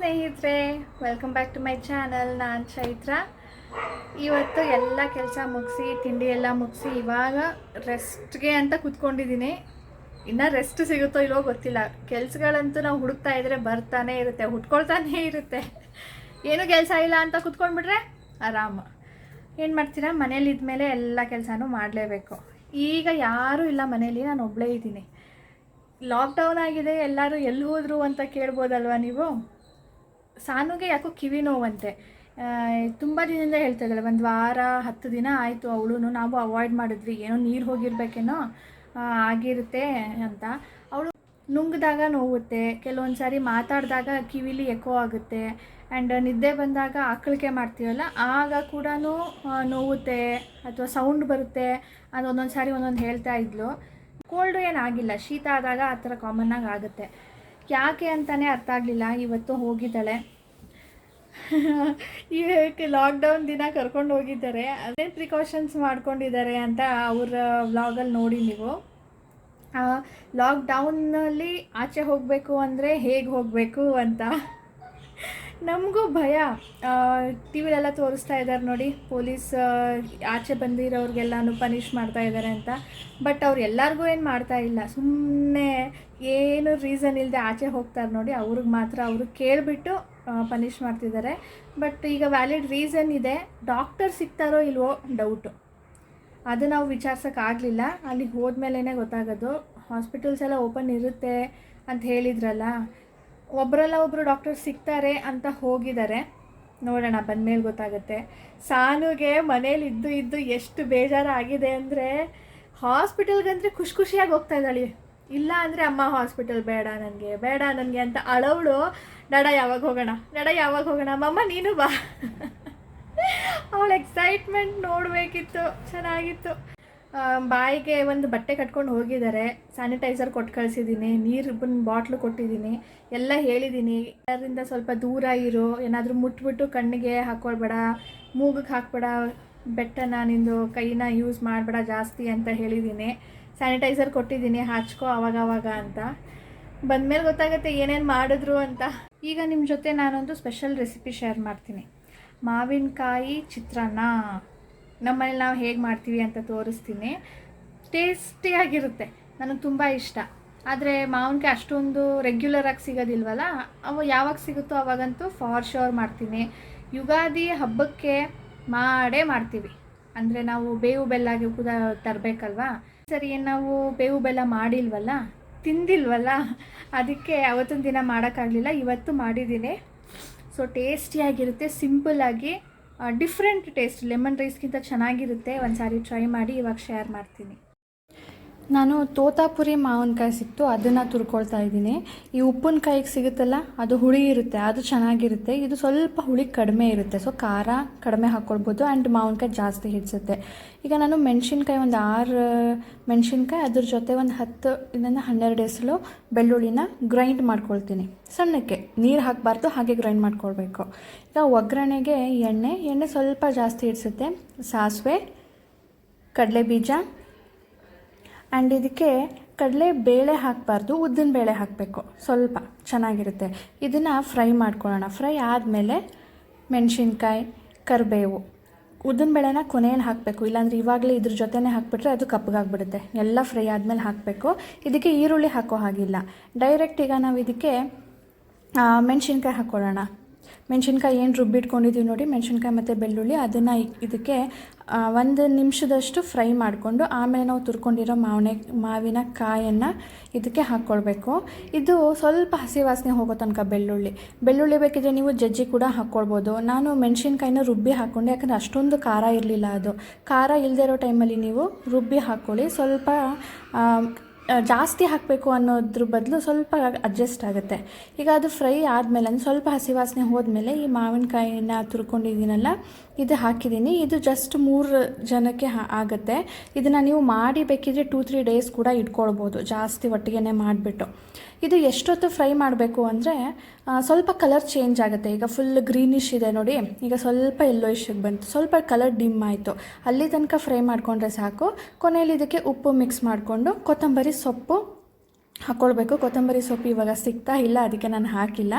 ಸ್ನೇಹಿತರೆ, welcome back to my channel. ನಾನು ಚೈತ್ರ. ಇವತ್ತು ಎಲ್ಲ ಕೆಲಸ ಮುಗಿಸಿ ತಿಂಡಿ ಎಲ್ಲ ಮುಗಿಸಿ ಇವಾಗ ರೆಸ್ಟ್ಗೆ ಅಂತ ಕೂತ್ಕೊಂಡಿದ್ದೀನಿ. ಇನ್ನು ರೆಸ್ಟ್ ಸಿಗುತ್ತೋ ಇಲ್ವೋ ಗೊತ್ತಿಲ್ಲ. ಕೆಲಸಗಳಂತೂ ನಾವು ಹುಡುಕ್ತಾ ಇದ್ದರೆ ಬರ್ತಾನೆ ಇರುತ್ತೆ, ಹುಟ್ಕೊಳ್ತಾನೇ ಇರುತ್ತೆ. ಏನು ಕೆಲಸ ಇಲ್ಲ ಅಂತ ಕೂತ್ಕೊಂಡ್ಬಿಟ್ರೆ ಆರಾಮ. ಏನು ಮಾಡ್ತೀರಾ, ಮನೇಲಿ ಇದ್ಮೇಲೆ ಎಲ್ಲ ಕೆಲಸನೂ ಮಾಡಲೇಬೇಕು. ಈಗ ಯಾರೂ ಇಲ್ಲ ಮನೇಲಿ, ನಾನು ಒಬ್ಬಳೇ ಇದ್ದೀನಿ. ಲಾಕ್ಡೌನ್ ಆಗಿದೆ, ಎಲ್ಲರೂ ಎಲ್ಲಿ ಹೋದರು ಅಂತ ಕೇಳ್ಬೋದಲ್ವ ನೀವು. ಸಾನುಗೆ ಯಾಕೋ ಕಿವಿ ನೋವಂತೆ. ತುಂಬ ದಿನದಿಂದ ಹೇಳ್ತಾ ಇದ್ದಾಳೆ, ಒಂದು ವಾರ 10 ದಿನ ಆಯಿತು. ಅವಳು ನಾವು ಅವಾಯ್ಡ್ ಮಾಡಿದ್ವಿ, ಏನೋ ನೀರು ಹೋಗಿರ್ಬೇಕೇನೋ ಆಗಿರುತ್ತೆ ಅಂತ. ಅವಳು ನುಂಗಿದಾಗ ನೋವುತ್ತೆ, ಕೆಲವೊಂದು ಸಾರಿ ಮಾತಾಡಿದಾಗ ಕಿವಿಲಿ ಎಕೋ ಆಗುತ್ತೆ, ಆ್ಯಂಡ್ ನಿದ್ದೆ ಬಂದಾಗ ಆಕಳಿಕೆ ಮಾಡ್ತೀವಲ್ಲ ಆಗ ಕೂಡ ನೋವುತ್ತೆ ಅಥವಾ ಸೌಂಡ್ ಬರುತ್ತೆ. ಅದು ಒಂದೊಂದು ಸಾರಿ ಒಂದೊಂದು ಹೇಳ್ತಾ ಇದ್ಲು. ಕೋಲ್ಡು ಏನಾಗಿಲ್ಲ, ಶೀತ ಆದಾಗ ಆ ಥರ ಕಾಮನ್ನಾಗಿ ಆಗುತ್ತೆ. ಯಾಕೆ ಅಂತಲೇ ಅರ್ಥ ಆಗಲಿಲ್ಲ. ಇವತ್ತು ಹೋಗಿದ್ದಾಳೆ. ಈಗ ಲಾಕ್ಡೌನ್ ದಿನ ಕರ್ಕೊಂಡು ಹೋಗಿದ್ದಾರೆ, ಅದೇನು ಪ್ರಿಕಾಷನ್ಸ್ ಮಾಡ್ಕೊಂಡಿದ್ದಾರೆ ಅಂತ ಅವ್ರ ವ್ಲಾಗಲ್ಲಿ ನೋಡಿ ನೀವು. ಲಾಕ್ಡೌನ್ನಲ್ಲಿ ಆಚೆ ಹೋಗಬೇಕು ಅಂದರೆ ಹೇಗೆ ಹೋಗಬೇಕು ಅಂತ ನಮಗೂ ಭಯ. ಟಿ ವಿಲೆಲ್ಲ ತೋರಿಸ್ತಾ ಇದ್ದಾರೆ ನೋಡಿ, ಪೊಲೀಸ್ ಆಚೆ ಬಂದಿರೋರಿಗೆಲ್ಲನೂ ಪನಿಷ್ ಮಾಡ್ತಾ ಇದ್ದಾರೆ ಅಂತ. ಬಟ್ ಅವ್ರು ಎಲ್ಲರಿಗೂ ಏನು ಮಾಡ್ತಾ ಇಲ್ಲ, ಸುಮ್ಮನೆ ಏನು ರೀಸನ್ ಇಲ್ಲದೆ ಆಚೆ ಹೋಗ್ತಾರೆ ನೋಡಿ, ಅವ್ರಿಗೆ ಮಾತ್ರ ಅವರು ಕೇಳಿಬಿಟ್ಟು ಪನಿಷ್ ಮಾಡ್ತಿದ್ದಾರೆ. ಬಟ್ ಈಗ ವ್ಯಾಲಿಡ್ ರೀಸನ್ ಇದೆ. ಡಾಕ್ಟರ್ ಸಿಗ್ತಾರೋ ಇಲ್ವೋ ಡೌಟು, ಅದು ನಾವು ವಿಚಾರಿಸೋಕ್ಕಾಗಲಿಲ್ಲ. ಅಲ್ಲಿಗೆ ಹೋದ್ಮೇಲೆ ಗೊತ್ತಾಗೋದು. ಹಾಸ್ಪಿಟಲ್ಸ್ ಎಲ್ಲ ಓಪನ್ ಇರುತ್ತೆ ಅಂತ ಹೇಳಿದ್ರಲ್ಲ, ಒಬ್ಬರಲ್ಲ ಒಬ್ಬರು ಡಾಕ್ಟರ್ ಸಿಗ್ತಾರೆ ಅಂತ ಹೋಗಿದ್ದಾರೆ. ನೋಡೋಣ, ಬಂದಮೇಲೆ ಗೊತ್ತಾಗುತ್ತೆ. ಸಾನುಗೆ ಮನೇಲಿ ಇದ್ದು ಎಷ್ಟು ಬೇಜಾರಾಗಿದೆ ಅಂದರೆ, ಹಾಸ್ಪಿಟಲ್ಗಂದರೆ ಖುಷಿಯಾಗಿ ಹೋಗ್ತಾ ಇದ್ದಾಳೆ. ಇಲ್ಲ ಅಂದರೆ ಅಮ್ಮ ಹಾಸ್ಪಿಟಲ್ ಬೇಡ ನನಗೆ ಅಂತ ಅಳವಳು. ನಡ ಯಾವಾಗ ಹೋಗೋಣ ಮಮ್ಮ ನೀನು ಬಾ. ಅವಳ ಎಕ್ಸೈಟ್ಮೆಂಟ್ ನೋಡಬೇಕಿತ್ತು, ಚೆನ್ನಾಗಿತ್ತು. ಬಾಯಿಗೆ ಒಂದು ಬಟ್ಟೆ ಕಟ್ಕೊಂಡು ಹೋಗಿದ್ದಾರೆ. ಸ್ಯಾನಿಟೈಸರ್ ಕೊಟ್ಟು ಕಳಿಸಿದ್ದೀನಿ, ನೀರು ಬಾಟ್ಲು ಕೊಟ್ಟಿದ್ದೀನಿ, ಎಲ್ಲ ಹೇಳಿದ್ದೀನಿ. ಅದರಿಂದ ಸ್ವಲ್ಪ ದೂರ ಇರು, ಏನಾದರೂ ಮುಟ್ಬಿಟ್ಟು ಕಣ್ಣಿಗೆ ಹಾಕ್ಕೊಳ್ಬೇಡ, ಮೂಗಿಗೆ ಹಾಕ್ಬೇಡ, ಬೆಟ್ಟನ ನಿಂದು ಕೈನ ಯೂಸ್ ಮಾಡಬೇಡ ಜಾಸ್ತಿ ಅಂತ ಹೇಳಿದ್ದೀನಿ. ಸ್ಯಾನಿಟೈಸರ್ ಕೊಟ್ಟಿದ್ದೀನಿ, ಹಚ್ಕೋ ಅವಾಗವಾಗ ಅಂತ. ಬಂದಮೇಲೆ ಗೊತ್ತಾಗುತ್ತೆ ಏನೇನು ಮಾಡಿದ್ರು ಅಂತ. ಈಗ ನಿಮ್ಮ ಜೊತೆ ನಾನೊಂದು ಸ್ಪೆಷಲ್ ರೆಸಿಪಿ ಶೇರ್ ಮಾಡ್ತೀನಿ. ಮಾವಿನಕಾಯಿ ಚಿತ್ರಾನ್ನ ನಮ್ಮನೇಲಿ ನಾವು ಹೇಗೆ ಮಾಡ್ತೀವಿ ಅಂತ ತೋರಿಸ್ತೀನಿ. ಟೇಸ್ಟಿಯಾಗಿರುತ್ತೆ, ನನಗೆ ತುಂಬ ಇಷ್ಟ. ಆದರೆ ಮಾವಿನಕಾಯಿ ಅಷ್ಟೊಂದು ರೆಗ್ಯುಲರಾಗಿ ಸಿಗೋದಿಲ್ವಲ್ಲ, ಅವು ಯಾವಾಗ ಸಿಗುತ್ತೋ ಅವಾಗಂತೂ ಫಾರ್ ಶೋರ್ ಮಾಡ್ತೀನಿ. ಯುಗಾದಿ ಹಬ್ಬಕ್ಕೆ ಮಾಡೇ ಮಾಡ್ತೀವಿ. ಅಂದರೆ ನಾವು ಬೇವು ಬೆಲ್ಲಾಗಿ ಕೂಡ ತರಬೇಕಲ್ವಾ. ಸರಿ, ನಾವು ಬೇವು ಬೆಲ್ಲ ಮಾಡಿಲ್ವಲ್ಲ, ತಿಂದಿಲ್ವಲ್ಲ, ಅದಕ್ಕೆ ಅವತ್ತೊಂದು ದಿನ ಮಾಡೋಕ್ಕಾಗಲಿಲ್ಲ. ಇವತ್ತು ಮಾಡಿದ್ದೀನಿ. ಸೊ ಟೇಸ್ಟಿಯಾಗಿರುತ್ತೆ, ಸಿಂಪಲ್ಲಾಗಿ ಡಿಫ್ರೆಂಟ್ ಟೇಸ್ಟ್. ಲೆಮನ್ ರೈಸ್ಗಿಂತ ಚೆನ್ನಾಗಿರುತ್ತೆ. ಒಂದು ಸಾರಿ ಟ್ರೈ ಮಾಡಿ, ಇವಾಗ ಶೇರ್ ಮಾಡ್ತೀನಿ. ನಾನು ತೋತಾಪುರಿ ಮಾವಿನಕಾಯಿ ಸಿಕ್ತು, ಅದನ್ನು ತುರ್ಕೊಳ್ತಾ ಇದ್ದೀನಿ. ಈ ಉಪ್ಪಿನಕಾಯಿಗೆ ಸಿಗುತ್ತಲ್ಲ, ಅದು ಹುಳಿ ಇರುತ್ತೆ, ಅದು ಚೆನ್ನಾಗಿರುತ್ತೆ. ಇದು ಸ್ವಲ್ಪ ಹುಳಿ ಕಡಿಮೆ ಇರುತ್ತೆ, ಸೊ ಖಾರ ಕಡಿಮೆ ಹಾಕ್ಕೊಳ್ಬೋದು. ಆ್ಯಂಡ್ ಮಾವಿನಕಾಯಿ ಜಾಸ್ತಿ ಹಿಡಿಸುತ್ತೆ. ಈಗ ನಾನು ಮೆಣಸಿನ್ಕಾಯಿ ಒಂದು 6 ಮೆಣಸಿನ್ಕಾಯಿ, ಅದ್ರ ಜೊತೆ ಒಂದು 10 ಇದನ್ನು 12 ಎಸಳು ಬೆಳ್ಳುಳ್ಳಿನ ಗ್ರೈಂಡ್ ಮಾಡ್ಕೊಳ್ತೀನಿ ಸಣ್ಣಕ್ಕೆ. ನೀರು ಹಾಕಬಾರ್ದು, ಹಾಗೆ ಗ್ರೈಂಡ್ ಮಾಡ್ಕೊಳ್ಬೇಕು. ಈಗ ಒಗ್ಗರಣೆಗೆ ಎಣ್ಣೆ ಸ್ವಲ್ಪ ಜಾಸ್ತಿ ಹಿಡಿಸುತ್ತೆ. ಸಾಸಿವೆ, ಕಡಲೆ ಬೀಜ, ಆ್ಯಂಡ್ ಇದಕ್ಕೆ ಕಡಲೆ ಬೇಳೆ ಹಾಕಬಾರ್ದು, ಉದ್ದಿನ ಬೇಳೆ ಹಾಕಬೇಕು, ಸ್ವಲ್ಪ ಚೆನ್ನಾಗಿರುತ್ತೆ. ಇದನ್ನು ಫ್ರೈ ಮಾಡ್ಕೊಳ್ಳೋಣ. ಫ್ರೈ ಆದಮೇಲೆ ಮೆಣಸಿನ್ಕಾಯಿ, ಕರಿಬೇವು, ಉದ್ದಿನ ಬೇಳೆನ ಕೊನೆಯಲ್ಲಿ ಹಾಕಬೇಕು, ಇಲ್ಲಾಂದರೆ ಇವಾಗಲೇ ಇದ್ರ ಜೊತೆನೇ ಹಾಕಿಬಿಟ್ರೆ ಅದು ಕಪ್ಪಗಾಗ್ಬಿಡುತ್ತೆ. ಎಲ್ಲ ಫ್ರೈ ಆದಮೇಲೆ ಹಾಕಬೇಕು. ಇದಕ್ಕೆ ಈರುಳ್ಳಿ ಹಾಕೋ ಹಾಗಿಲ್ಲ, ಡೈರೆಕ್ಟ್. ಈಗ ನಾವು ಇದಕ್ಕೆ ಮೆಣಸಿನ್ಕಾಯಿ ಹಾಕ್ಕೊಳ್ಳೋಣ. ಮೆಣಸಿನ್ಕಾಯಿ ಏನು ರುಬ್ಬಿಟ್ಕೊಂಡಿದ್ದೀವಿ ನೋಡಿ, ಮೆಣಸಿನ್ಕಾಯಿ ಮತ್ತು ಬೆಳ್ಳುಳ್ಳಿ, ಅದನ್ನು ಇದಕ್ಕೆ 1 ನಿಮಿಷದಷ್ಟು ಫ್ರೈ ಮಾಡಿಕೊಂಡು ಆಮೇಲೆ ನಾವು ತುರ್ಕೊಂಡಿರೋ ಮಾವಿನ ಕಾಯನ್ನು ಇದಕ್ಕೆ ಹಾಕ್ಕೊಳ್ಬೇಕು. ಇದು ಸ್ವಲ್ಪ ಹಸಿ ವಾಸನೆ ಹೋಗೋ ತನಕ ಬೆಳ್ಳುಳ್ಳಿ ಬೇಕಿದ್ರೆ ನೀವು ಜಜ್ಜಿ ಕೂಡ ಹಾಕ್ಕೊಳ್ಬೋದು. ನಾನು ಮೆಣಸಿನ್ಕಾಯಿನ ರುಬ್ಬಿ ಹಾಕ್ಕೊಂಡೆ, ಯಾಕಂದರೆ ಅಷ್ಟೊಂದು ಖಾರ ಇರಲಿಲ್ಲ. ಅದು ಖಾರ ಇಲ್ಲದೇ ಇರೋ ಟೈಮಲ್ಲಿ ನೀವು ರುಬ್ಬಿ ಹಾಕ್ಕೊಳ್ಳಿ. ಸ್ವಲ್ಪ ಜಾಸ್ತಿ ಹಾಕಬೇಕು ಅನ್ನೋದ್ರ ಬದಲು ಸ್ವಲ್ಪ ಅಡ್ಜಸ್ಟ್ ಆಗುತ್ತೆ. ಈಗ ಅದು ಫ್ರೈ ಆದಮೇಲೆ ಅಂದರೆ ಸ್ವಲ್ಪ ಹಸಿ ವಾಸನೆ ಹೋದ್ಮೇಲೆ ಈ ಮಾವಿನಕಾಯಿನ ತುರ್ಕೊಂಡಿದ್ದೀನಲ್ಲ, ಇದು ಹಾಕಿದ್ದೀನಿ. ಇದು ಜಸ್ಟ್ 3 ಜನಕ್ಕೆ ಆಗುತ್ತೆ. ಇದನ್ನು ನೀವು ಮಾಡಿ ಬೇಕಿದ್ರೆ 2-3 ಡೇಸ್ ಕೂಡ ಇಟ್ಕೊಳ್ಬೋದು, ಜಾಸ್ತಿ ಒಟ್ಟಿಗೆ ಮಾಡಿಬಿಟ್ಟು. ಇದು ಎಷ್ಟೊತ್ತು ಫ್ರೈ ಮಾಡಬೇಕು ಅಂದರೆ ಸ್ವಲ್ಪ ಕಲರ್ ಚೇಂಜ್ ಆಗುತ್ತೆ. ಈಗ ಫುಲ್ ಗ್ರೀನಿಶ್ ಇದೆ ನೋಡಿ, ಈಗ ಸ್ವಲ್ಪ ಯೆಲ್ಲೋಯಿಶಿಗೆ ಬಂತು, ಸ್ವಲ್ಪ ಕಲರ್ ಡಿಮ್ ಆಯಿತು. ಅಲ್ಲಿ ತನಕ ಫ್ರೈ ಮಾಡಿಕೊಂಡ್ರೆ ಸಾಕು. ಕೊನೆಯಲ್ಲಿ ಇದಕ್ಕೆ ಉಪ್ಪು ಮಿಕ್ಸ್ ಮಾಡಿಕೊಂಡು ಕೊತ್ತಂಬರಿ ಸೊಪ್ಪು ಹಾಕ್ಕೊಳ್ಬೇಕು. ಕೊತ್ತಂಬರಿ ಸೊಪ್ಪು ಇವಾಗ ಸಿಗ್ತಾ ಇಲ್ಲ, ಅದಕ್ಕೆ ನಾನು ಹಾಕಿಲ್ಲ.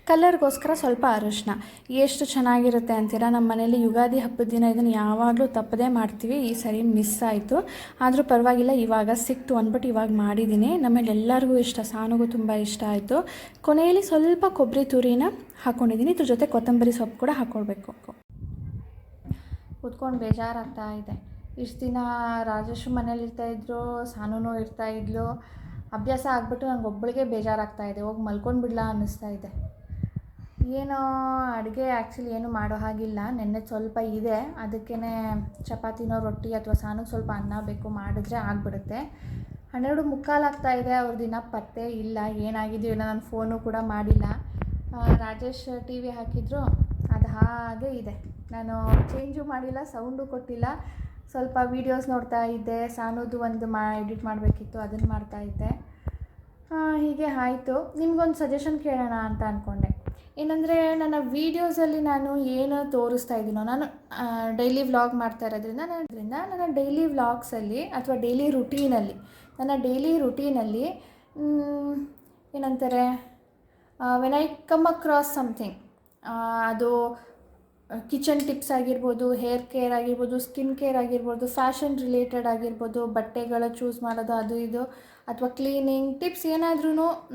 ಕಲರ್ಗೋಸ್ಕರ ಸ್ವಲ್ಪ ಅರಿಶಿನ. ಎಷ್ಟು ಚೆನ್ನಾಗಿರುತ್ತೆ ಅಂತೀರಾ. ನಮ್ಮ ಮನೇಲಿ ಯುಗಾದಿ ಹಬ್ಬದ ದಿನ ಇದನ್ನು ಯಾವಾಗಲೂ ತಪ್ಪದೇ ಮಾಡ್ತೀವಿ. ಈ ಸರಿ ಮಿಸ್ ಆಯಿತು, ಆದರೂ ಪರವಾಗಿಲ್ಲ, ಇವಾಗ ಸಿಕ್ತು ಅಂದ್ಬಿಟ್ಟು ಇವಾಗ ಮಾಡಿದ್ದೀನಿ. ನಮ್ಮಲ್ಲಿ ಎಲ್ಲರಿಗೂ ಇಷ್ಟ, ಸಾನುಗೂ ತುಂಬ ಇಷ್ಟ ಆಯಿತು. ಕೊನೆಯಲ್ಲಿ ಸ್ವಲ್ಪ ಕೊಬ್ಬರಿ ತುರಿನ ಹಾಕ್ಕೊಂಡಿದ್ದೀನಿ. ಇದ್ರ ಜೊತೆ ಕೊತ್ತಂಬರಿ ಸೊಪ್ಪು ಕೂಡ ಹಾಕ್ಕೊಳ್ಬೇಕು. ಕೂತ್ಕೊಂಡು ಬೇಜಾರಾಗ್ತಾ ಇದೆ. ಇಷ್ಟು ದಿನ ರಾಜೇಶು ಮನೇಲಿ ಇರ್ತಾಯಿದ್ರು, ಸಾನೂ ಇರ್ತಾಯಿದ್ಲು. ಅಭ್ಯಾಸ ಆಗಿಬಿಟ್ಟು ನಂಗೆ ಒಬ್ಬಳಿಗೆ ಬೇಜಾರಾಗ್ತಾಯಿದೆ. ಹೋಗಿ ಮಲ್ಕೊಂಡ್ಬಿಡ್ಲಾ ಅನ್ನಿಸ್ತಾ ಇದೆ. ಏನೋ ಅಡುಗೆ ಆ್ಯಕ್ಚುಲಿ ಏನು ಮಾಡೋ ಹಾಗಿಲ್ಲ. ನೆನ್ನೆ ಸ್ವಲ್ಪ ಇದೆ, ಅದಕ್ಕೇ ಚಪಾತಿನೋ ರೊಟ್ಟಿ ಅಥವಾ ಸಾನಿಗೆ ಸ್ವಲ್ಪ ಅನ್ನ ಬೇಕು, ಮಾಡಿದ್ರೆ ಆಗಿಬಿಡುತ್ತೆ. 12:45 ಆಗ್ತಾಯಿದೆ. ಅವ್ರ ದಿನ ಪತ್ತೆ ಇಲ್ಲ, ಏನಾಗಿದೆಯೋ ಏನೋ. ನಾನು ಫೋನು ಕೂಡ ಮಾಡಿಲ್ಲ. ರಾಜೇಶ್ ಟಿ ವಿ ಹಾಕಿದ್ರು, ಅದು ಹಾಗೆ ಇದೆ. ನಾನು ಚೇಂಜು ಮಾಡಿಲ್ಲ, ಸೌಂಡು ಕೊಟ್ಟಿಲ್ಲ. ಸ್ವಲ್ಪ ವೀಡಿಯೋಸ್ ನೋಡ್ತಾ ಇದ್ದೆ. ಸಾನೂದು ಒಂದು ಎಡಿಟ್ ಮಾಡಬೇಕಿತ್ತು, ಅದನ್ನು ಮಾಡ್ತಾಯಿದ್ದೆ. ಹೀಗೆ ಆಯಿತು. ನಿಮ್ಗೊಂದು ಸಜೆಷನ್ ಕೇಳೋಣ ಅಂತ ಅಂದ್ಕೊಂಡೆ. ಏನಂದರೆ, ನನ್ನ ವೀಡಿಯೋಸಲ್ಲಿ ನಾನು ಏನು ತೋರಿಸ್ತಾ ಇದ್ದೀನೋ, ನಾನು ಡೈಲಿ ವ್ಲಾಗ್ ಮಾಡ್ತಾ ಇರೋದ್ರಿಂದ ನನ್ನ ಡೈಲಿ ವ್ಲಾಗ್ಸಲ್ಲಿ ಅಥವಾ ಡೈಲಿ ರುಟೀನಲ್ಲಿ ಏನಂತಾರೆ, when I come across something, ಅದು ಕಿಚನ್ ಟಿಪ್ಸ್ ಆಗಿರ್ಬೋದು, ಹೇರ್ ಕೇರ್ ಆಗಿರ್ಬೋದು, ಸ್ಕಿನ್ ಕೇರ್ ಆಗಿರ್ಬೋದು, ಫ್ಯಾಷನ್ ರಿಲೇಟೆಡ್ ಆಗಿರ್ಬೋದು, ಬಟ್ಟೆಗಳ ಚೂಸ್ ಮಾಡೋದು ಅದು ಇದು, ಅಥವಾ ಕ್ಲೀನಿಂಗ್ ಟಿಪ್ಸ್ ಏನಾದ್ರೂ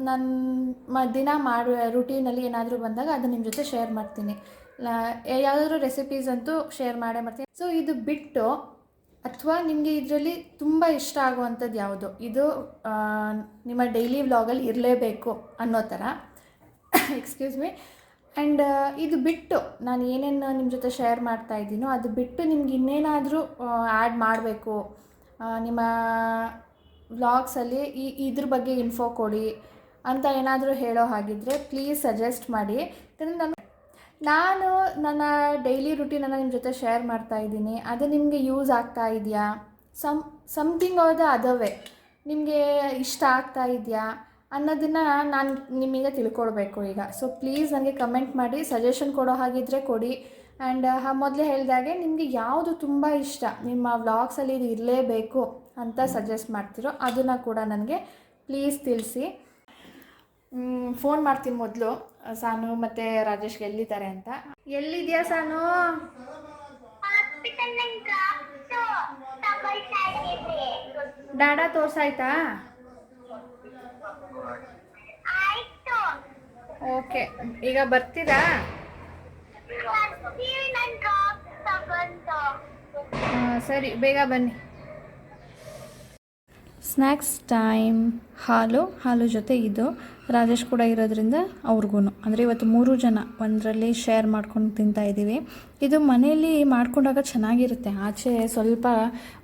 ನನ್ನ ದಿನ ಮಾಡೋ ರುಟೀನಲ್ಲಿ ಏನಾದರೂ ಬಂದಾಗ ಅದು ನಿಮ್ಮ ಜೊತೆ ಶೇರ್ ಮಾಡ್ತೀನಿ. ಯಾವುದಾದ್ರೂ ರೆಸಿಪೀಸ್ ಅಂತೂ ಶೇರ್ ಮಾಡೇ ಮಾಡ್ತೀನಿ. ಸೊ ಇದು ಬಿಟ್ಟು ಅಥವಾ ನಿಮಗೆ ಇದರಲ್ಲಿ ತುಂಬ ಇಷ್ಟ ಆಗುವಂಥದ್ದು ಯಾವುದು, ಇದು ನಿಮ್ಮ ಡೈಲಿ ವ್ಲಾಗಲ್ಲಿ ಇರಲೇಬೇಕು ಅನ್ನೋ ಥರ, ಎಕ್ಸ್ಕ್ಯೂಸ್ ಮೀ. ಆ್ಯಂಡ್ ಇದು ಬಿಟ್ಟು ನಾನು ಏನೇನು ನಿಮ್ಮ ಜೊತೆ ಶೇರ್ ಮಾಡ್ತಾ ಇದ್ದೀನೋ ಅದು ಬಿಟ್ಟು ನಿಮ್ಗೆ ಇನ್ನೇನಾದರೂ ಆ್ಯಡ್ ಮಾಡಬೇಕು, ನಿಮ್ಮ ವ್ಲಾಗ್ಸಲ್ಲಿ ಇದ್ರ ಬಗ್ಗೆ ಇನ್ಫೋ ಕೊಡಿ ಅಂತ ಏನಾದರೂ ಹೇಳೋ ಹಾಗಿದ್ದರೆ ಪ್ಲೀಸ್ ಸಜೆಸ್ಟ್ ಮಾಡಿ. ಯಾಕಂದರೆ ನಾನು ನನ್ನ ಡೈಲಿ ರುಟೀನನ್ನು ನಿಮ್ಮ ಜೊತೆ ಶೇರ್ ಮಾಡ್ತಾ ಇದ್ದೀನಿ, ಅದು ನಿಮಗೆ ಯೂಸ್ ಆಗ್ತಾ ಇದೆಯಾ, something are the other way ನಿಮಗೆ ಇಷ್ಟ ಆಗ್ತಾ ಇದೆಯಾ ಅನ್ನೋದನ್ನು ನಾನು ನಿಮಗೆ ತಿಳ್ಕೊಳ್ಬೇಕು ಈಗ. ಸೊ ಪ್ಲೀಸ್ ನನಗೆ ಕಮೆಂಟ್ ಮಾಡಿ, ಸಜೆಷನ್ ಕೊಡೋ ಹಾಗಿದ್ದರೆ ಕೊಡಿ. ಆ್ಯಂಡ್ ಮೊದಲೇ ಹೇಳಿದಾಗೆ ನಿಮಗೆ ಯಾವುದು ತುಂಬ ಇಷ್ಟ, ನಿಮ್ಮ ವ್ಲಾಗ್ಸಲ್ಲಿ ಇದು ಇರಲೇಬೇಕು ಅಂತ ಸಜೆಸ್ಟ್ ಮಾಡ್ತಿರೋ ಅದನ್ನು ಕೂಡ ನನಗೆ ಪ್ಲೀಸ್ ತಿಳಿಸಿ. ಫೋನ್ ಮಾಡ್ತೀನಿ ಮೊದಲು ಸಾನು ಮತ್ತು ರಾಜೇಶ್ಗೆ ಎಲ್ಲಿದ್ದಾರೆ ಅಂತ. ಎಲ್ಲಿದೆಯಾ ಸಾನು? ಡಾಡಾ ತೋರ್ಸಾಯ್ತಾ? ಓಕೆ, ಈಗ ಬರ್ತೀರಾ? ಸರಿ, ಬೇಗ ಬನ್ನಿ. Snacks time. ಹಾಲು ಜೊತೆ ಇದು ರಾಜೇಶ್ ಕೂಡ ಇರೋದ್ರಿಂದ ಅವ್ರಿಗೂ, ಅಂದರೆ ಇವತ್ತು 3 ಜನ ಒಂದರಲ್ಲಿ ಶೇರ್ ಮಾಡ್ಕೊಂಡು ತಿಂತಾಯಿದ್ದೀವಿ. ಇದು ಮನೆಯಲ್ಲಿ ಮಾಡ್ಕೊಂಡಾಗ ಚೆನ್ನಾಗಿರುತ್ತೆ. ಆಚೆ ಸ್ವಲ್ಪ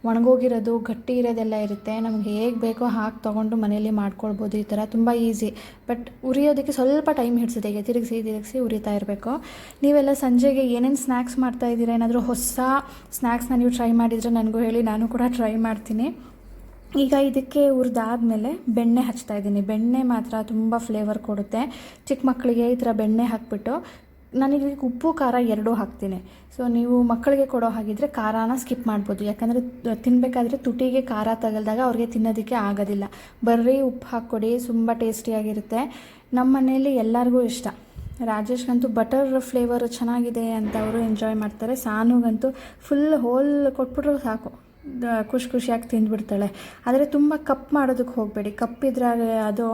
ಒಣಗೋಗಿರೋದು, ಗಟ್ಟಿ ಇರೋದೆಲ್ಲ ಇರುತ್ತೆ. ನಮ್ಗೆ ಹೇಗೆ ಬೇಕೋ ಹಾಕಿ ತೊಗೊಂಡು ಮನೆಯಲ್ಲಿ ಮಾಡ್ಕೊಳ್ಬೋದು. ಈ ಥರ ತುಂಬ ಈಸಿ. ಬಟ್ ಉರಿಯೋದಕ್ಕೆ ಸ್ವಲ್ಪ ಟೈಮ್ ಹಿಡಿಸುತ್ತೆ. ಈಗ ತಿರುಗಿಸಿ ಉರಿತಾ ಇರಬೇಕು. ನೀವೆಲ್ಲ ಸಂಜೆಗೆ ಏನೇನು ಸ್ನ್ಯಾಕ್ಸ್ ಮಾಡ್ತಾಯಿದ್ದೀರಾ? ಏನಾದರೂ ಹೊಸ ಸ್ನ್ಯಾಕ್ಸ್ನ ನೀವು ಟ್ರೈ ಮಾಡಿದರೆ ನನಗೂ ಹೇಳಿ, ನಾನು ಕೂಡ ಟ್ರೈ ಮಾಡ್ತೀನಿ. ಈಗ ಇದಕ್ಕೆ ಹುರಿದಾದ್ಮೇಲೆ ಬೆಣ್ಣೆ ಹಚ್ತಾಯಿದ್ದೀನಿ. ಬೆಣ್ಣೆ ಮಾತ್ರ ತುಂಬ ಫ್ಲೇವರ್ ಕೊಡುತ್ತೆ. ಚಿಕ್ಕ ಮಕ್ಕಳಿಗೆ ಈ ಥರ ಬೆಣ್ಣೆ ಹಾಕ್ಬಿಟ್ಟು ನಾನೀಗ ಉಪ್ಪು ಖಾರ ಎರಡೂ ಹಾಕ್ತೀನಿ. ಸೊ ನೀವು ಮಕ್ಕಳಿಗೆ ಕೊಡೋ ಹಾಗಿದ್ರೆ ಖಾರಾನ ಸ್ಕಿಪ್ ಮಾಡ್ಬೋದು. ಯಾಕಂದರೆ ತಿನ್ನಬೇಕಾದ್ರೆ ತುಟಿಗೆ ಖಾರ ತಗಲ್ದಾಗ ಅವ್ರಿಗೆ ತಿನ್ನೋದಕ್ಕೆ ಆಗೋದಿಲ್ಲ. ಬರೀ ಉಪ್ಪು ಹಾಕ್ಕೊಡಿ, ತುಂಬ ಟೇಸ್ಟಿಯಾಗಿರುತ್ತೆ. ನಮ್ಮ ಮನೆಯಲ್ಲಿ ಎಲ್ಲರಿಗೂ ಇಷ್ಟ. ರಾಜೇಶ್ಗಂತೂ ಬಟರ್ ಫ್ಲೇವರ್ ಚೆನ್ನಾಗಿದೆ ಅಂತ ಅವರು ಎಂಜಾಯ್ ಮಾಡ್ತಾರೆ. ಸಾನುಗಂತೂ ಫುಲ್ ಹೋಲ್ ಕೊಟ್ಬಿಟ್ರು ಸಾಕು, ಖುಷಿಯಾಗಿ ತಿಂದುಬಿಡ್ತಾಳೆ. ಆದರೆ ತುಂಬ ಕಪ್ ಮಾಡೋದಕ್ಕೆ ಹೋಗಬೇಡಿ. ಕಪ್ಪಿದ್ರೆ ಅದು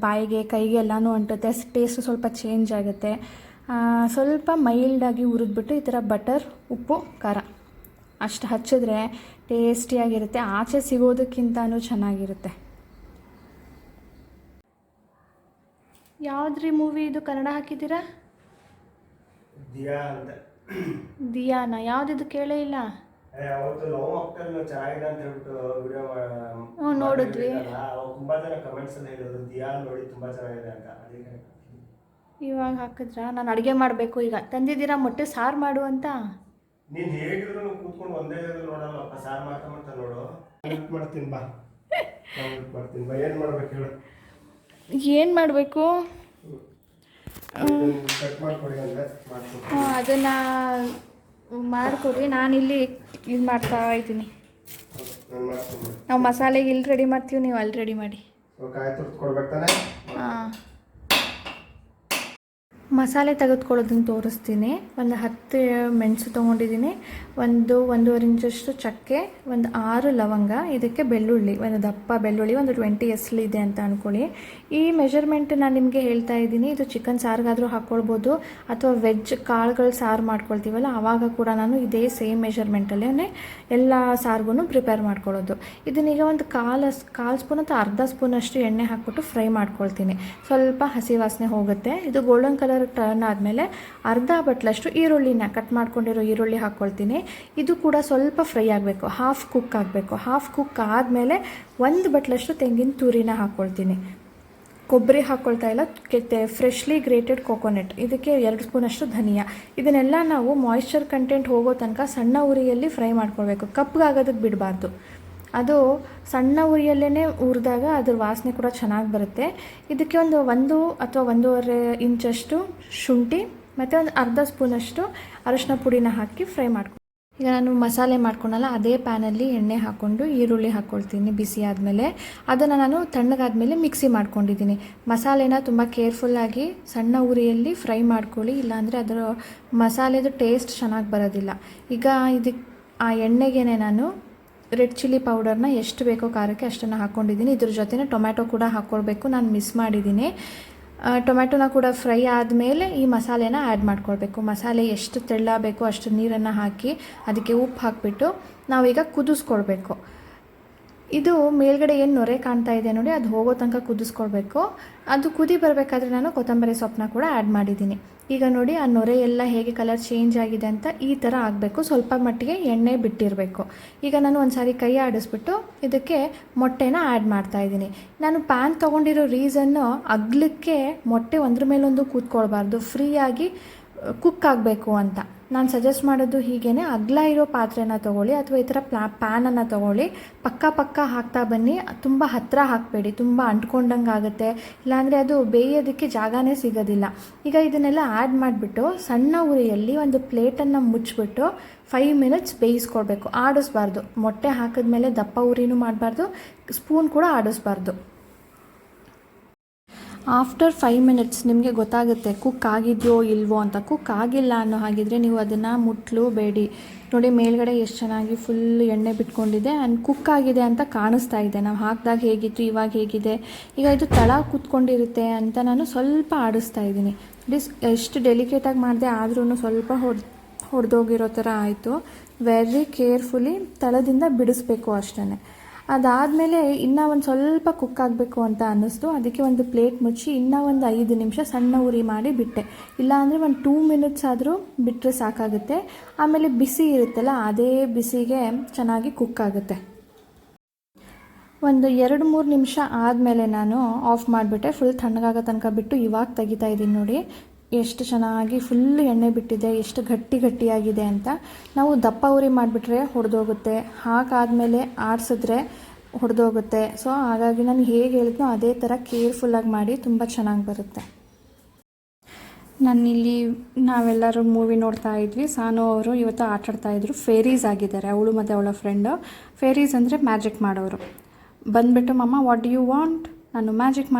ಬಾಯಿಗೆ ಕೈಗೆ ಎಲ್ಲನೂ ಅಂಟುತ್ತೆ, ಟೇಸ್ಟು ಸ್ವಲ್ಪ ಚೇಂಜ್ ಆಗುತ್ತೆ. ಸ್ವಲ್ಪ ಮೈಲ್ಡಾಗಿ ಹುರಿದ್ಬಿಟ್ಟು ಈ ಥರ ಬಟರ್, ಉಪ್ಪು, ಖಾರ ಅಷ್ಟು ಹಚ್ಚಿದ್ರೆ ಟೇಸ್ಟಿಯಾಗಿರುತ್ತೆ. ಆಚೆ ಸಿಗೋದಕ್ಕಿಂತನೂ ಚೆನ್ನಾಗಿರುತ್ತೆ. ಯಾವುದ್ರಿ ಮೂವಿ ಇದು? ಕನ್ನಡ ಹಾಕಿದ್ದೀರಾ? ದಿಯಾನ? ಯಾವುದಿದು ಕೇಳೇ ಇಲ್ಲ. ನೋಡಿದ್ವಿ. ಇವಾಗ ಹಾಕಿದ್ರಾ? ನಾನು ಅಡುಗೆ ಮಾಡಬೇಕು ಈಗ. ತಂದಿದ್ದೀರಾ ಮೊಟ್ಟೆ ಸಾರು ಮಾಡು ಅಂತ? ಏನು ಮಾಡಬೇಕು? ಅದನ್ನು ಮಾಡಿಕೊಡಿ. ನಾನಿಲ್ಲಿ ಇದು ಮಾಡ್ತಾ ಇದ್ದೀನಿ. ನಾವು ಮಸಾಲೆಗೆ ಇಲ್ಲಿ ರೆಡಿ ಮಾಡ್ತೀವಿ, ನೀವು ಅಲ್ಲಿ ರೆಡಿ ಮಾಡಿ. ಸೊ ಕಾಯಿ ತುರ್ದು ಕೊಡ್ಬೇಕು ತಾನೆ. ಮಸಾಲೆ ತೆಗೆದುಕೊಳ್ಳೋದನ್ನು ತೋರಿಸ್ತೀನಿ. ಒಂದು 10 ಮೆಣಸು ತೊಗೊಂಡಿದ್ದೀನಿ, ಒಂದೂವರೆ ಇಂಚಷ್ಟು ಚಕ್ಕೆ, ಒಂದು 6 ಲವಂಗ, ಇದಕ್ಕೆ ಬೆಳ್ಳುಳ್ಳಿ, ಒಂದು ದಪ್ಪ ಬೆಳ್ಳುಳ್ಳಿ, ಒಂದು 20 ಎಸ್ಲಿದೆ ಅಂತ ಅಂದ್ಕೊಳ್ಳಿ. ಈ ಮೆಷರ್ಮೆಂಟ್ ನಾನು ನಿಮಗೆ ಹೇಳ್ತಾ ಇದ್ದೀನಿ. ಇದು ಚಿಕನ್ ಸಾರಿಗಾದರೂ ಹಾಕ್ಕೊಳ್ಬೋದು, ಅಥವಾ ವೆಜ್ ಕಾಳುಗಳು ಸಾರು ಮಾಡ್ಕೊಳ್ತೀವಲ್ಲ ಆವಾಗ ಕೂಡ ನಾನು ಇದೇ ಸೇಮ್ ಮೆಷರ್ಮೆಂಟಲ್ಲೇ ಎಲ್ಲ ಸಾರಿಗೂ ಪ್ರಿಪೇರ್ ಮಾಡ್ಕೊಳ್ಳೋದು. ಇದನ್ನೀಗ ಒಂದು ಕಾಲು ಸ್ಪೂನ್ ಅಥವಾ ಅರ್ಧ ಸ್ಪೂನಷ್ಟು ಎಣ್ಣೆ ಹಾಕ್ಬಿಟ್ಟು ಫ್ರೈ ಮಾಡ್ಕೊಳ್ತೀನಿ. ಸ್ವಲ್ಪ ಹಸಿ ವಾಸನೆ ಹೋಗುತ್ತೆ. ಇದು ಗೋಲ್ಡನ್ ಕಲರ್ ಟರ್ನ್ ಆದಮೇಲೆ ಅರ್ಧ ಬಟ್ಲಷ್ಟು ಈರುಳ್ಳಿನ ಕಟ್ ಮಾಡ್ಕೊಂಡಿರೋ ಈರುಳ್ಳಿ ಹಾಕ್ಕೊಳ್ತೀನಿ. ಇದು ಕೂಡ ಸ್ವಲ್ಪ ಫ್ರೈ ಆಗಬೇಕು, ಹಾಫ್ ಕುಕ್ ಆಗಬೇಕು. ಹಾಫ್ ಕುಕ್ ಆದಮೇಲೆ 1 ಬಟ್ಲಷ್ಟು ತೆಂಗಿನ ತುರಿನ ಹಾಕ್ಕೊಳ್ತೀನಿ. ಕೊಬ್ಬರಿ ಹಾಕ್ಕೊಳ್ತಾ ಇಲ್ಲ, ಫ್ರೆಶ್ಲಿ ಗ್ರೇಟೆಡ್ ಕೋಕೋನಟ್, ಇದಕ್ಕೆ 2 ಸ್ಪೂನಷ್ಟು ಧನಿಯಾ. ಇದನ್ನೆಲ್ಲ ನಾವು ಮಾಯಿಶ್ಚರ್ ಕಂಟೆಂಟ್ ಹೋಗೋ ತನಕ ಸಣ್ಣ ಉರಿಯಲ್ಲಿ ಫ್ರೈ ಮಾಡ್ಕೊಳ್ಬೇಕು. ಕಪ್ಪಗಾಗೋದಕ್ಕೆ ಬಿಡಬಾರ್ದು. ಅದು ಸಣ್ಣ ಉರಿಯಲ್ಲೇ ಹುರಿದಾಗ ಅದ್ರ ವಾಸನೆ ಕೂಡ ಚೆನ್ನಾಗಿ ಬರುತ್ತೆ. ಇದಕ್ಕೆ ಒಂದು ಅಥವಾ 1.5 ಇಂಚಷ್ಟು ಶುಂಠಿ ಮತ್ತು ಒಂದು ಅರ್ಧ ಸ್ಪೂನಷ್ಟು ಅರಿಶಿನ ಪುಡಿನ ಹಾಕಿ ಫ್ರೈ ಮಾಡ್ಕೊಂಡು, ಈಗ ನಾನು ಮಸಾಲೆ ಮಾಡ್ಕೊಂಡಲ್ಲ ಅದೇ ಪ್ಯಾನಲ್ಲಿ ಎಣ್ಣೆ ಹಾಕ್ಕೊಂಡು ಈರುಳ್ಳಿ ಹಾಕ್ಕೊಳ್ತೀನಿ. ಬಿಸಿ ಆದಮೇಲೆ ಅದನ್ನು ನಾನು ತಣ್ಣಗಾದ್ಮೇಲೆ ಮಿಕ್ಸಿ ಮಾಡ್ಕೊಂಡಿದ್ದೀನಿ. ಮಸಾಲೆನ ತುಂಬ ಕೇರ್ಫುಲ್ಲಾಗಿ ಸಣ್ಣ ಉರಿಯಲ್ಲಿ ಫ್ರೈ ಮಾಡ್ಕೊಳ್ಳಿ, ಇಲ್ಲಾಂದರೆ ಅದರ ಮಸಾಲೆದು ಟೇಸ್ಟ್ ಚೆನ್ನಾಗಿ ಬರೋದಿಲ್ಲ. ಈಗ ಇದಕ್ಕೆ ಆ ಎಣ್ಣೆಗೆ ನಾನು ರೆಡ್ ಚಿಲ್ಲಿ ಪೌಡರ್ನ ಎಷ್ಟು ಬೇಕೋ ಖಾರಕ್ಕೆ ಅಷ್ಟನ್ನು ಹಾಕ್ಕೊಂಡಿದ್ದೀನಿ. ಇದ್ರ ಜೊತೆನೇ ಟೊಮ್ಯಾಟೊ ಕೂಡ ಹಾಕ್ಕೊಳ್ಬೇಕು, ನಾನು ಮಿಸ್ ಮಾಡಿದ್ದೀನಿ. ಟೊಮ್ಯಾಟೊನ ಕೂಡ ಫ್ರೈ ಆದಮೇಲೆ ಈ ಮಸಾಲೆನ ಆ್ಯಡ್ ಮಾಡ್ಕೊಳ್ಬೇಕು. ಮಸಾಲೆ ಎಷ್ಟು ತೆಳ್ಳಬೇಕು ಅಷ್ಟು ನೀರನ್ನು ಹಾಕಿ ಅದಕ್ಕೆ ಉಪ್ಪು ಹಾಕಿಬಿಟ್ಟು ನಾವೀಗ ಕುದಿಸ್ಕೊಳ್ಬೇಕು. ಇದು ಮೇಲ್ಗಡೆ ಏನು ನೊರೆ ಕಾಣ್ತಾ ಇದೆ ನೋಡಿ, ಅದು ಹೋಗೋ ತನಕ ಕುದಿಸ್ಕೊಳ್ಬೇಕು. ಅದು ಕುದಿ ಬರಬೇಕಾದ್ರೆ ನಾನು ಕೊತ್ತಂಬರಿ ಸೊಪ್ಪನ್ನ ಕೂಡ ಆ್ಯಡ್ ಮಾಡಿದ್ದೀನಿ. ಈಗ ನೋಡಿ ಆ ನೊರೆ ಎಲ್ಲ ಹೇಗೆ ಕಲರ್ ಚೇಂಜ್ ಆಗಿದೆ ಅಂತ ಈ ಥರ ಆಗಬೇಕು. ಸ್ವಲ್ಪ ಮಟ್ಟಿಗೆ ಎಣ್ಣೆ ಬಿಟ್ಟಿರಬೇಕು. ಈಗ ನಾನು ಒಂದು ಸಾರಿ ಕೈ ಆಡಿಸ್ಬಿಟ್ಟು ಇದಕ್ಕೆ ಮೊಟ್ಟೆನ ಆ್ಯಡ್ ಮಾಡ್ತಾಯಿದ್ದೀನಿ. ನಾನು ಪ್ಯಾನ್ ತೊಗೊಂಡಿರೋ ರೀಸನ್ನು ಅಗ್ಲಕ್ಕೆ ಮೊಟ್ಟೆ ಒಂದ್ರ ಮೇಲೊಂದು ಕೂತ್ಕೊಳ್ಬಾರ್ದು, ಫ್ರೀಯಾಗಿ ಕುಕ್ ಆಗಬೇಕು ಅಂತ. ನಾನು ಸಜೆಸ್ಟ್ ಮಾಡೋದು ಹೀಗೇ, ಅಗಲ ಇರೋ ಪಾತ್ರೆನ ತೊಗೊಳ್ಳಿ ಅಥವಾ ಈ ಥರ ಪ್ಯಾನನ್ನು ತೊಗೊಳ್ಳಿ. ಪಕ್ಕ ಹಾಕ್ತಾ ಬನ್ನಿ, ತುಂಬ ಹತ್ತಿರ ಹಾಕಬೇಡಿ, ತುಂಬ ಅಂಟ್ಕೊಂಡಂಗೆ ಆಗುತ್ತೆ, ಇಲ್ಲಾಂದರೆ ಅದು ಬೇಯೋದಕ್ಕೆ ಜಾಗನೇ ಸಿಗೋದಿಲ್ಲ. ಈಗ ಇದನ್ನೆಲ್ಲ ಆ್ಯಡ್ ಮಾಡಿಬಿಟ್ಟು ಸಣ್ಣ ಉರಿಯಲ್ಲಿ ಒಂದು ಪ್ಲೇಟನ್ನು ಮುಚ್ಚಿಬಿಟ್ಟು 5 ಮಿನಿಟ್ಸ್ ಬೇಯಿಸ್ಕೊಳ್ಬೇಕು. ಆಡಿಸ್ಬಾರ್ದು. ಮೊಟ್ಟೆ ಹಾಕಿದ್ಮೇಲೆ ದಪ್ಪ ಉರಿನೂ ಮಾಡಬಾರ್ದು, ಸ್ಪೂನ್ ಕೂಡ ಆಡಿಸ್ಬಾರ್ದು. ಆಫ್ಟರ್ 5 ಮಿನಿಟ್ಸ್ ನಿಮಗೆ ಗೊತ್ತಾಗುತ್ತೆ ಕುಕ್ ಆಗಿದೆಯೋ ಇಲ್ವೋ ಅಂತ. ಕುಕ್ ಆಗಿಲ್ಲ ಅನ್ನೋ ಹಾಗಿದ್ರೆ ನೀವು ಅದನ್ನು ಮುಟ್ಲೂಬೇಡಿ. ನೋಡಿ ಮೇಲ್ಗಡೆ ಎಷ್ಟು ಚೆನ್ನಾಗಿ ಫುಲ್ ಎಣ್ಣೆ ಬಿಟ್ಕೊಂಡಿದೆ ಆ್ಯಂಡ್ ಕುಕ್ ಆಗಿದೆ ಅಂತ ಕಾಣಿಸ್ತಾ ಇದೆ. ನಾವು ಹಾಕಿದಾಗ ಹೇಗಿತ್ತು ಇವಾಗ ಹೇಗಿದೆ. ಈಗ ಇದು ತಳ ಕೂತ್ಕೊಂಡಿರುತ್ತೆ ಅಂತ ನಾನು ಸ್ವಲ್ಪ ಆಡಿಸ್ತಾ ಇದ್ದೀನಿ. ಎಷ್ಟು ಡೆಲಿಕೇಟಾಗಿ ಮಾಡಿದೆ ಆದ್ರೂ ಸ್ವಲ್ಪ ಹೊಡೆದೋಗಿರೋ ಥರ ಆಯಿತು. ವೆರಿ ಕೇರ್ಫುಲಿ ತಳದಿಂದ ಬಿಡಿಸ್ಬೇಕು ಅಷ್ಟೇ. ಅದಾದಮೇಲೆ ಇನ್ನೂ ಒಂದು ಸ್ವಲ್ಪ ಕುಕ್ ಆಗಬೇಕು ಅಂತ ಅನ್ನಿಸ್ತು. ಅದಕ್ಕೆ ಒಂದು ಪ್ಲೇಟ್ ಮುಚ್ಚಿ ಇನ್ನೂ ಒಂದು 5 ನಿಮಿಷ ಸಣ್ಣ ಉರಿ ಮಾಡಿ ಬಿಟ್ಟೆ. ಇಲ್ಲಾಂದರೆ ಒಂದು 2 ಮಿನಿಟ್ಸ್ ಆದರೂ ಬಿಟ್ಟರೆ ಸಾಕಾಗುತ್ತೆ. ಆಮೇಲೆ ಬಿಸಿ ಇರುತ್ತಲ್ಲ ಅದೇ ಬಿಸಿಗೆ ಚೆನ್ನಾಗಿ ಕುಕ್ ಆಗುತ್ತೆ. ಒಂದು 2-3 ನಿಮಿಷ ಆದಮೇಲೆ ನಾನು ಆಫ್ ಮಾಡಿಬಿಟ್ಟೆ. ಫುಲ್ ತಣ್ಣಗಾಗೋ ತನಕ ಬಿಟ್ಟು ಇವಾಗ ತೆಗಿತಾ ಇದ್ದೀನಿ. ನೋಡಿ ಎಷ್ಟು ಚೆನ್ನಾಗಿ ಫುಲ್ ಎಣ್ಣೆ ಬಿಟ್ಟಿದೆ, ಎಷ್ಟು ಗಟ್ಟಿಯಾಗಿದೆ ಅಂತ. ನಾವು ದಪ್ಪ ಉರಿ ಮಾಡಿಬಿಟ್ರೆ ಹೊಡೆದೋಗುತ್ತೆ, ಹಾಕಾದಮೇಲೆ ಆಡಿಸಿದ್ರೆ ಹೊಡೆದೋಗುತ್ತೆ. ಸೊ ಹಾಗಾಗಿ ನಾನು ಹೇಗೆ ಹೇಳಿದ್ನೋ ಅದೇ ಥರ ಕೇರ್ಫುಲ್ಲಾಗಿ ಮಾಡಿ ತುಂಬ ಚೆನ್ನಾಗಿ ಬರುತ್ತೆ. ನಾನಿಲ್ಲಿ ನಾವೆಲ್ಲರೂ ಮೂವಿ ನೋಡ್ತಾ ಇದ್ವಿ. ಸಾನು ಅವರು ಇವತ್ತು ಆಟಾಡ್ತಾಯಿದ್ರು. ಫೇರೀಸ್ ಆಗಿದ್ದಾರೆ ಅವಳು ಮತ್ತು ಅವಳ ಫ್ರೆಂಡು. ಫೇರೀಸ್ ಅಂದರೆ ಮ್ಯಾಜಿಕ್ ಮಾಡೋರು. ಬಂದುಬಿಟ್ಟು ಮಮ್ಮ ವಾಟ್ ಡು ಯು ವಾಂಟ್, ನಾನು ಮ್ಯಾಜಿಕ್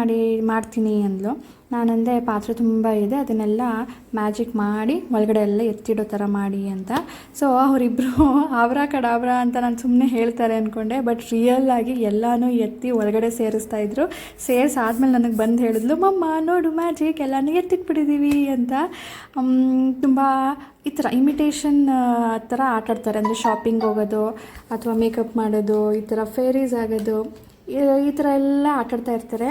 ಮಾಡ್ತೀನಿ ಅಂದ್ಲು. ನಾನಂದೆ ಪಾತ್ರೆ ತುಂಬ ಇದೆ ಅದನ್ನೆಲ್ಲ ಮ್ಯಾಜಿಕ್ ಮಾಡಿ ಒಳಗಡೆ ಎಲ್ಲ ಎತ್ತಿಡೋ ಥರ ಮಾಡಿ ಅಂತ. ಸೊ ಅವರಿಬ್ಬರು ಆವ್ರಾ ಕಡಾವ್ರಾ ಅಂತ ನಾನು ಸುಮ್ಮನೆ ಹೇಳ್ತಾರೆ ಅಂದ್ಕೊಂಡೆ. ಬಟ್ ರಿಯಲ್ಲಾಗಿ ಎಲ್ಲನೂ ಎತ್ತಿ ಒಳಗಡೆ ಸೇರಿಸ್ತಾಯಿದ್ರು. ಸೇರಿಸಾದ್ಮೇಲೆ ನನಗೆ ಬಂದು ಹೇಳಿದ್ಲು, ಮಮ್ಮ ನೋಡು ಮ್ಯಾಜಿಕ್ ಎಲ್ಲನೂ ಎತ್ತಿಟ್ಬಿಟ್ಟಿದ್ದೀವಿ ಅಂತ. ತುಂಬ ಈ ಥರ ಇಮಿಟೇಷನ್ ಥರ ಆಟಾಡ್ತಾರೆ. ಅಂದರೆ ಶಾಪಿಂಗ್ ಹೋಗೋದು ಅಥವಾ ಮೇಕಪ್ ಮಾಡೋದು, ಈ ಥರ ಫೇರೀಸ್ ಆಗೋದು, ಈ ಥರ ಎಲ್ಲ ಆಟಾಡ್ತಾ ಇರ್ತಾರೆ.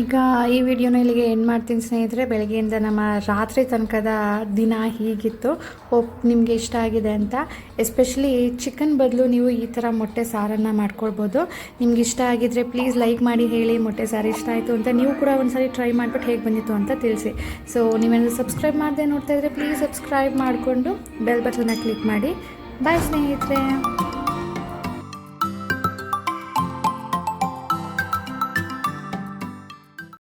ಈಗ ಈ ವಿಡಿಯೋನ ಇಲ್ಲಿಗೆ ಎಂಡ್ ಮಾಡ್ತೀನಿ ಸ್ನೇಹಿತರೆ. ಬೆಳಗ್ಗೆಯಿಂದ ನಮ್ಮ ರಾತ್ರಿ ತನಕದ ದಿನ ಹೀಗಿತ್ತು. ಹೋಪ್ ನಿಮಗೆ ಇಷ್ಟ ಆಗಿದೆ ಅಂತ. ಎಸ್ಪೆಷಲಿ ಚಿಕನ್ ಬದಲು ನೀವು ಈ ಥರ ಮೊಟ್ಟೆ ಸಾರನ್ನು ಮಾಡ್ಕೊಳ್ಬೋದು. ನಿಮ್ಗೆ ಇಷ್ಟ ಆಗಿದ್ದರೆ ಪ್ಲೀಸ್ ಲೈಕ್ ಮಾಡಿ ಹೇಳಿ ಮೊಟ್ಟೆ ಸಾರು ಇಷ್ಟ ಆಯಿತು ಅಂತ. ನೀವು ಕೂಡ ಒಂದು ಸಾರಿ ಟ್ರೈ ಮಾಡಿಬಿಟ್ಟು ಹೇಗೆ ಬಂದಿತ್ತು ಅಂತ ತಿಳಿಸಿ. ಸೊ ನೀವೇನಾದರೂ ಸಬ್ಸ್ಕ್ರೈಬ್ ಮಾಡದೆ ನೋಡ್ತಾ ಇದ್ದರೆ ಪ್ಲೀಸ್ ಸಬ್ಸ್ಕ್ರೈಬ್ ಮಾಡಿಕೊಂಡು ಬೆಲ್ ಬಟನ್ನ ಕ್ಲಿಕ್ ಮಾಡಿ. ಬಾಯ್ ಸ್ನೇಹಿತರೆ.